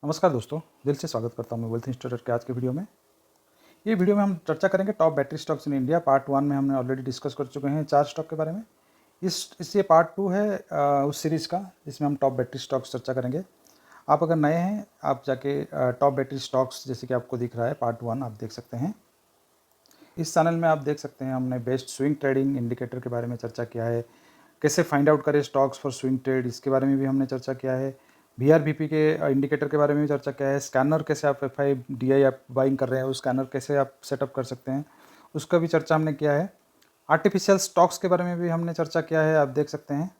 नमस्कार दोस्तों, दिल से स्वागत करता हूँ मैं वेल्थ इंस्टीट्यूट के आज के वीडियो में। ये वीडियो में हम चर्चा करेंगे top battery stocks in India. Part 1 में हमने ऑलरेडी डिस्कस कर चुके हैं 4 स्टॉक के बारे में। ये पार्ट 2 है उस सीरीज़ का, जिसमें हम टॉप बैटरी स्टॉक्स चर्चा करेंगे। आप अगर नए हैं, आप जाके टॉप बैटरी स्टॉक्स जैसे कि आपको दिख रहा है पार्ट 1 आप देख सकते हैं। इस चैनल में आप देख सकते हैं हमने बेस्ट स्विंग ट्रेडिंग इंडिकेटर के बारे में चर्चा किया है। कैसे फाइंड आउट करें स्टॉक्स फॉर स्विंग ट्रेड, इसके बारे में भी हमने चर्चा किया है। VRVP के इंडिकेटर के बारे में भी चर्चा किया है। स्कैनर कैसे आप FI/DI आप बाइंग कर रहे हैं, उस स्कैनर कैसे आप सेटअप कर सकते हैं, उसका भी चर्चा हमने किया है। आर्टिफिशियल स्टॉक्स के बारे में भी हमने चर्चा किया है, आप देख सकते हैं।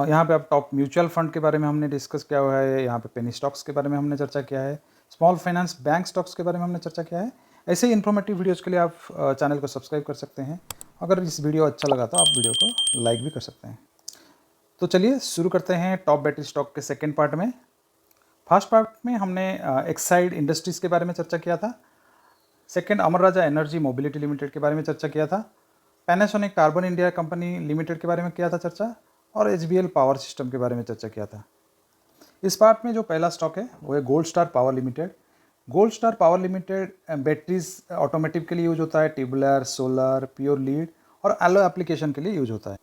यहाँ पे आप टॉप म्यूचुअल फंड के बारे में हमने डिस्कस किया हुआ है। यहाँ पे पेनी स्टॉक्स के बारे में हमने चर्चा किया है। स्मॉल फाइनेंस बैंक स्टॉक्स के बारे में हमने चर्चा किया है। ऐसे ही इन्फॉर्मेटिव वीडियोज़ के लिए आप चैनल को सब्सक्राइब कर सकते हैं। अगर इस वीडियो अच्छा लगा तो आप वीडियो को लाइक भी कर सकते हैं। तो चलिए शुरू करते हैं टॉप बैटरी स्टॉक के सेकेंड पार्ट में। फर्स्ट पार्ट में हमने एक्साइड इंडस्ट्रीज़ के बारे में चर्चा किया था। सेकेंड अमर राजा एनर्जी मोबिलिटी लिमिटेड के बारे में चर्चा किया था। Panasonic carbon India company limited के बारे में किया था चर्चा, और HBL पावर सिस्टम के बारे में चर्चा किया था। इस पार्ट में जो पहला स्टॉक है वो है gold star power limited. Gold star power limited batteries automotive के लिए यूज होता है, ट्यूबुलर, सोलर, प्योर लीड और एलो एप्लीकेशन के लिए यूज होता है।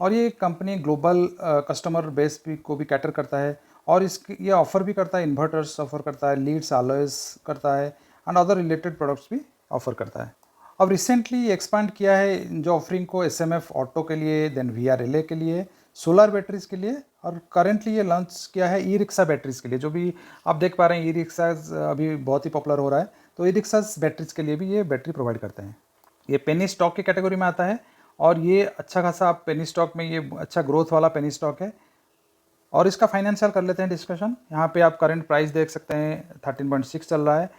और ये कंपनी ग्लोबल कस्टमर बेस भी को भी कैटर करता है, और इसकी ये ऑफ़र भी करता है, इन्वर्टर्स ऑफ़र करता है, लीड्स एलॉयज करता है, एंड अदर रिलेटेड प्रोडक्ट्स भी ऑफ़र करता है। अब रिसेंटली एक्सपांड किया है जो ऑफरिंग को SMF ऑटो के लिए, देन VRLA के लिए, सोलर बैटरीज के लिए, और करेंटली ये लॉन्च किया है ई-रिक्शा बैटरीज के लिए। जो भी आप देख पा रहे हैं ई-रिक्शाज अभी बहुत ही पॉपुलर हो रहा है, तो ई-रिक्शाज बैटरीज के लिए भी ये बैटरी प्रोवाइड करते हैं। ये पेनी स्टॉक की कैटेगरी में आता है, और ये अच्छा खासा आप पेनी स्टॉक में ये अच्छा ग्रोथ वाला पेनी स्टॉक है। और इसका फाइनेंशियल कर लेते हैं डिस्कशन। यहाँ पे आप करंट प्राइस देख सकते हैं 13.6 चल रहा है,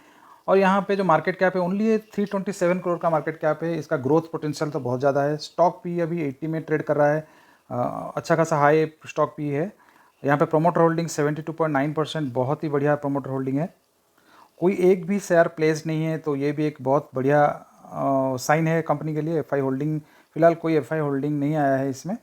और यहाँ पे जो मार्केट कैप है ओनली 327 करोड़ का मार्केट कैप है। इसका ग्रोथ पोटेंशियल तो बहुत ज़्यादा है। स्टॉक पी अभी 80 में ट्रेड कर रहा है, अच्छा खासा हाई स्टॉक पी है। यहाँ पे प्रोमोटर होल्डिंग 72.9%, बहुत ही बढ़िया प्रोमोटर होल्डिंग है। कोई एक भी शेयर प्लेस नहीं है, तो ये भी एक बहुत बढ़िया साइन है कंपनी के लिए। FI होल्डिंग, फिलहाल कोई FI होल्डिंग नहीं आया है इसमें।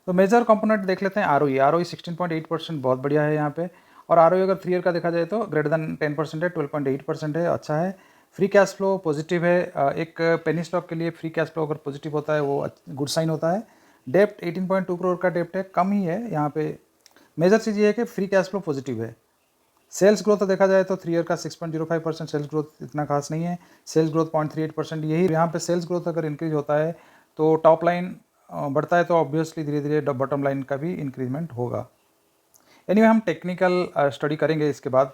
तो मेजर कंपोनेंट देख लेते हैं। ROE 16.8%, बहुत बढ़िया है यहाँ पे। और ROE अगर 3 ईयर का देखा जाए तो ग्रेटर देन 10% है, 12.8% है, अच्छा है। फ्री कैश फ्लो पॉजिटिव है। एक पेनी स्टॉक के लिए फ्री कैश फ्लो अगर पॉजिटिव होता है वो गुड साइन होता है। डेप्ट 18.2 करोड़ का डेप्ट है, कम ही है यहाँ पे। मेजर चीज़ ये है कि फ्री कैश फ्लो पॉजिटिव है। सेल्स ग्रोथ देखा जाए तो 3 ईयर का 6.05%, सेल्स ग्रोथ इतना खास नहीं है। सेल्स ग्रोथ 0.38%, यही यहाँ पे सेल्स ग्रोथ अगर इंक्रीज होता है तो टॉप लाइन बढ़ता है, तो ऑब्वियसली धीरे धीरे बॉटम लाइन का भी इंक्रीजमेंट होगा। एनीवे हम टेक्निकल स्टडी करेंगे इसके बाद।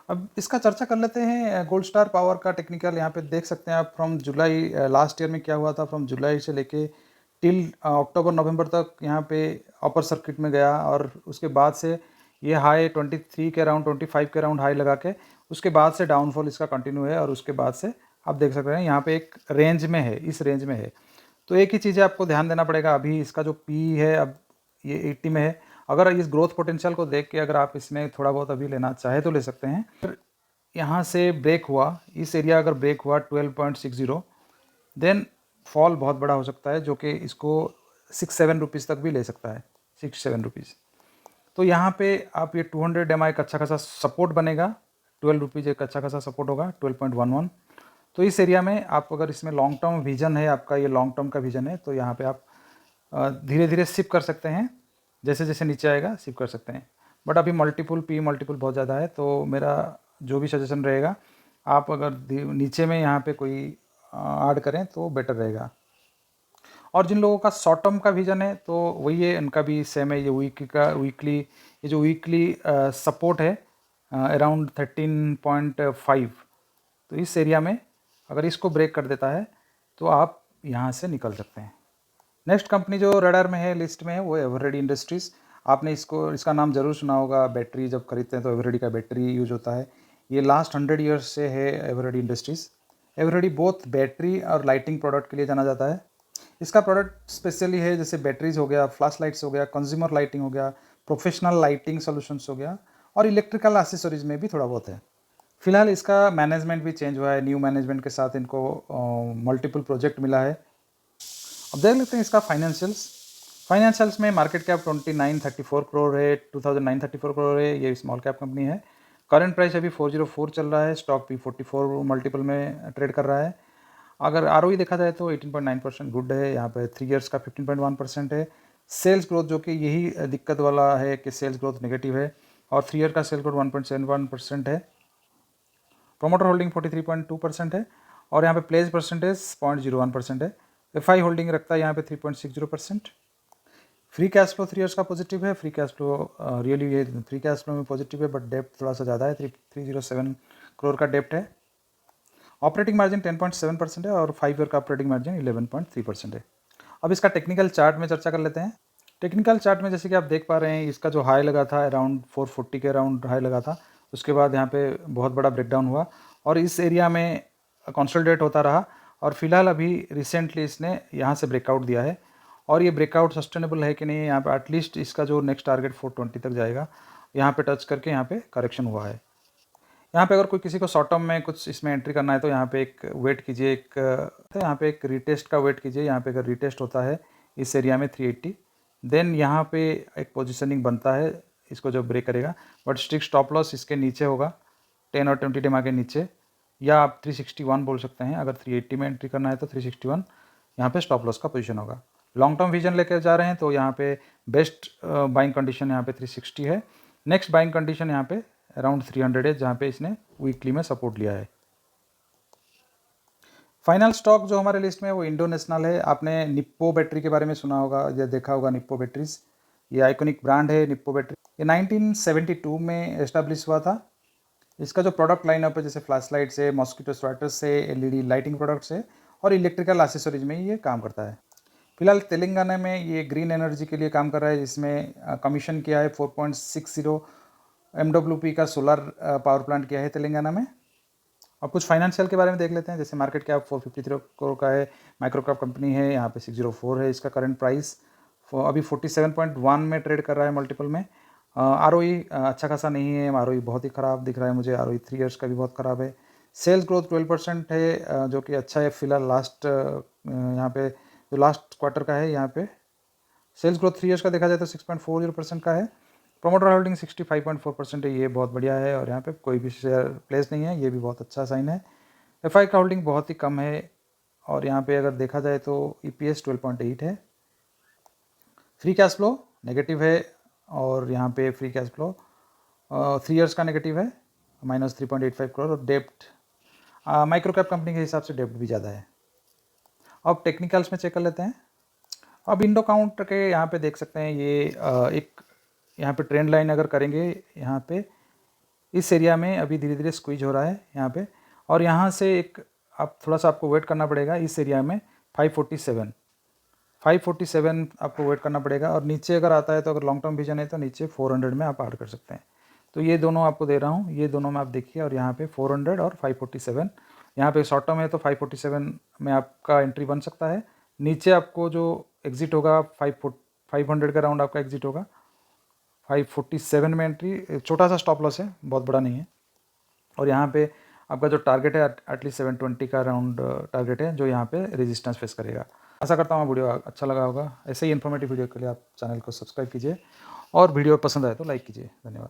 अब इसका चर्चा कर लेते हैं। गोल्ड स्टार पावर का टेक्निकल यहाँ पे देख सकते हैं आप। फ्रॉम जुलाई लास्ट ईयर में क्या हुआ था, फ्रॉम जुलाई से लेके टिल अक्टूबर नवंबर तक यहाँ पे अपर सर्किट में गया, और उसके बाद से ये हाई 23 के अराउंड, 25 के अराउंड हाई लगा के उसके बाद से डाउनफॉल इसका कंटिन्यू है, और उसके बाद से आप देख सकते हैं यहाँ पे एक रेंज में है, इस रेंज में है। तो एक ही चीज़ है, आपको ध्यान देना पड़ेगा। अभी इसका जो पी है अब ये 80 में है। अगर इस ग्रोथ पोटेंशियल को देख के अगर आप इसमें थोड़ा बहुत अभी लेना चाहे तो ले सकते हैं। फिर यहाँ से ब्रेक हुआ, इस एरिया अगर ब्रेक हुआ 12.60, देन फॉल बहुत बड़ा हो सकता है, जो कि इसको 6-7 रुपीज़ तक भी ले सकता है, 6-7 रुपीज़। तो यहाँ पे आप ये 200 MI का अच्छा खासा सपोर्ट बनेगा। 12 रुपीज़ एक अच्छा खासा सपोर्ट होगा, 12.11। तो इस एरिया में आप अगर इसमें लॉन्ग टर्म विजन है आपका, ये लॉन्ग टर्म का विजन है, तो यहाँ पे आप धीरे धीरे सिप कर सकते हैं। जैसे जैसे नीचे आएगा सिप कर सकते हैं। बट अभी पी मल्टीपल बहुत ज़्यादा है, तो मेरा जो भी सजेशन रहेगा, आप अगर नीचे में यहाँ पे कोई ऐड करें तो बेटर रहेगा। और जिन लोगों का शॉर्ट टर्म का विजन है तो वही है, उनका भी सेम है। ये ये जो वीकली सपोर्ट है अराउंड 13.5, तो इस एरिया में अगर इसको ब्रेक कर देता है तो आप यहाँ से निकल सकते हैं। नेक्स्ट कंपनी जो रडार में है, लिस्ट में है, वो एवररेडी इंडस्ट्रीज़। आपने इसका नाम जरूर सुना होगा। बैटरी जब खरीदते हैं तो एवररेडी का बैटरी यूज होता है। ये लास्ट 100 ईयर्स से है Eveready industries. Eveready both battery और लाइटिंग प्रोडक्ट के लिए जाना जाता है। इसका प्रोडक्ट स्पेशली है, जैसे बैटरीज हो गया, फ्लैश लाइट्स हो गया, कंज्यूमर लाइटिंग हो गया, प्रोफेशनल लाइटिंग सॉल्यूशंस हो गया, और इलेक्ट्रिकल एक्सेसरीज में भी थोड़ा बहुत है। फिलहाल इसका मैनेजमेंट भी चेंज हुआ है, न्यू मैनेजमेंट के साथ इनको मल्टीपल प्रोजेक्ट मिला है। अब देख लेते हैं इसका फाइनेंशियल्स। फाइनेंशियल्स में मार्केट कैप 2934 करोड़ है, 2934 करोड़ है, ये स्मॉल कैप कंपनी है। करंट प्राइस अभी 404 चल रहा है, स्टॉक भी 44 मल्टीपल में ट्रेड कर रहा है। अगर आरओई देखा जाए तो 18.9% गुड है, यहाँ पे 3 इयर्स का 15.1% है। सेल्स ग्रोथ जो कि यही दिक्कत वाला है कि सेल्स ग्रोथ नेगेटिव है, और 3 ईयर का सेल्स ग्रोथ 1.71% है। प्रोमोटर होल्डिंग 43.2% है, और यहाँ पे प्लेस परसेंटेज 0.01% है। एफआई होल्डिंग रखता है यहाँ पे 3.60%। फ्री कैश फ्लो 3 इयर्स का पॉजिटिव है। फ्री कैश फ्लो रियली ये फ्री कैश फ्लो में पॉजिटिव है, बट डेप्ट थोड़ा सा ज़्यादा है, 307 करोड़ का डेप्ट है। ऑपरेटिंग मार्जिन 10.7% है, और 5 ईयर का ऑपरेटिंग मार्जिन 11.3% है। अब इसका टेक्निकल चार्ट में चर्चा कर लेते हैं। टेक्निकल चार्ट में जैसे कि आप देख पा रहे हैं, इसका जो हाई लगा था अराउंड 440 के अराउंड हाई लगा था, उसके बाद यहाँ पे बहुत बड़ा ब्रेकडाउन हुआ और इस एरिया में कंसोलिडेट होता रहा, और फिलहाल अभी रिसेंटली इसने यहाँ से ब्रेकआउट दिया है, और ये ब्रेकआउट सस्टेनेबल है कि नहीं, यहाँ पे एटलीस्ट इसका जो नेक्स्ट टारगेट 420 तक जाएगा, यहाँ पे टच करके यहाँ पे करेक्शन हुआ है। यहाँ पे अगर कोई किसी को शॉर्ट टर्म में कुछ इसमें एंट्री करना है तो यहाँ पे एक वेट कीजिए, तो यहाँ पे एक रिटेस्ट का वेट कीजिए। यहाँ पे अगर रिटेस्ट होता है इस एरिया में 380, देन यहाँ पे एक पोजीशनिंग बनता है, इसको जो ब्रेक करेगा, बट स्ट्रिक्ट स्टॉप लॉस इसके नीचे होगा, 10 और 20 डेमा के नीचे, या आप 361 बोल सकते हैं। अगर 380 में एंट्री करना है तो 361 यहाँ पे स्टॉप लॉस का पोजीशन होगा। लॉन्ग टर्म विजन लेकर जा रहे हैं तो यहाँ पे बेस्ट बाइंग कंडीशन यहाँ पे 360 है। नेक्स्ट बाइंग कंडीशन यहाँ पे अराउंड 300 है, जहाँ पे इसने वीकली में सपोर्ट लिया है। फाइनल स्टॉक जो हमारे लिस्ट में है वो इंडोनेशनल है। आपने निप्पो बैटरी के बारे में सुना होगा या देखा होगा, निप्पो बैटरीज, ये आइकॉनिक ब्रांड है निप्पो बैटरी। ये 1972 में एस्टेब्लिश हुआ था। इसका जो प्रोडक्ट लाइनअप है, जैसे फ्लैश लाइट से, मॉस्किटो स्वेटर्स से, एलईडी लाइटिंग प्रोडक्ट्स से, और इलेक्ट्रिकल एक्सेसरीज में ये काम करता है। फिलहाल तेलंगाना में ये ग्रीन एनर्जी के लिए काम कर रहा है, जिसमें कमीशन किया है 4.60 MWP का सोलर पावर प्लांट किया है तेलंगाना में। अब कुछ फाइनेंशियल के बारे में देख लेते हैं। जैसे मार्केट कैप 453 करोड़ का है, माइक्रो कैप कंपनी है, यहाँ पे 604 है इसका करंट प्राइस, अभी 47.1 में ट्रेड कर रहा है मल्टीपल में। आरओई अच्छा खासा नहीं है, आरओई बहुत ही ख़राब दिख रहा है मुझे, आरओई 3 इयर्स का भी बहुत ख़राब है। सेल्स ग्रोथ 12% है, जो कि अच्छा है। फिलहाल लास्ट यहाँ पे जो लास्ट क्वार्टर का है, यहाँ पे सेल्स ग्रोथ 3 इयर्स का देखा जाए तो 6.40% का है। प्रोमोटर होल्डिंग 65.4% है, ये बहुत बढ़िया है, और यहाँ पे कोई भी शेयर प्लेस नहीं है, ये भी बहुत अच्छा साइन है। एफआई का होल्डिंग बहुत ही कम है, और यहाँ पे अगर देखा जाए तो ईपीएस 12.8 है। फ्री कैश फ्लो नेगेटिव है, और यहाँ पे फ्री कैश फ्लो 3 इयर्स का नेगेटिव है, -3.85 करोड़, और डेप्ट माइक्रो कैप कंपनी के हिसाब से डेप्ट भी ज़्यादा है। अब टेक्निकल्स में चेक कर लेते हैं। अब इंडो काउंट के यहाँ पे देख सकते हैं, ये एक यहाँ पे ट्रेंड लाइन अगर करेंगे, यहाँ पे इस एरिया में अभी धीरे धीरे स्क्वीज हो रहा है यहाँ पे, और यहाँ से एक आप थोड़ा सा आपको वेट करना पड़ेगा इस एरिया में 547 आपको वेट करना पड़ेगा, और नीचे अगर आता है तो अगर लॉन्ग टर्म विजन है तो नीचे 400 में आप ऐड कर सकते हैं। तो ये दोनों आपको दे रहा हूँ, ये दोनों में आप देखिए, और यहाँ पे 400 और 547, यहाँ पे शॉर्ट टर्म है तो 547 में आपका एंट्री बन सकता है। नीचे आपको जो एग्जिट होगा 500 का राउंड आपका एग्जिट होगा, 547 में एंट्री, छोटा सा स्टॉप लॉस है, बहुत बड़ा नहीं है। और यहाँ पे आपका जो टारगेट है एटलीस्ट 720 का राउंड टारगेट है, जो यहाँ पे रेजिस्टेंस फेस करेगा। आशा करता हूँ वीडियो अच्छा लगा होगा। ऐसे ही इन्फॉर्मेटिव वीडियो के लिए आप चैनल को सब्सक्राइब कीजिए, और वीडियो पसंद आए तो लाइक कीजिए। धन्यवाद।